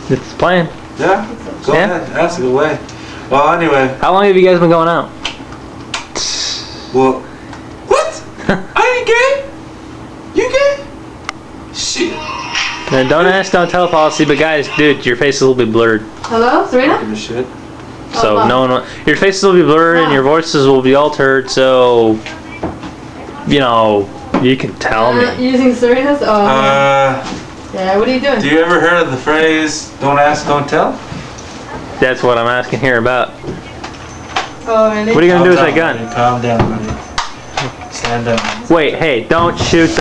It's playing. Yeah? Go ahead. Ask it away. Well, anyway. How long have you guys been going out? Well, what? I ain't gay? You gay? Shit. Then don't ask, don't tell policy, but guys, dude, your faces will be blurred. Hello, Serena? Give a shit. So Mom. no one will, your faces will be blurred and your voices will be altered, so, you know, you can tell me. Using Serena's? Oh, yeah, what are you doing? Do you ever heard of the phrase, don't ask, don't tell? That's what I'm asking here about. Oh, really? What are you going to do with Calm that down, gun? buddy. Calm down, buddy. Stand down. Wait, hey, don't shoot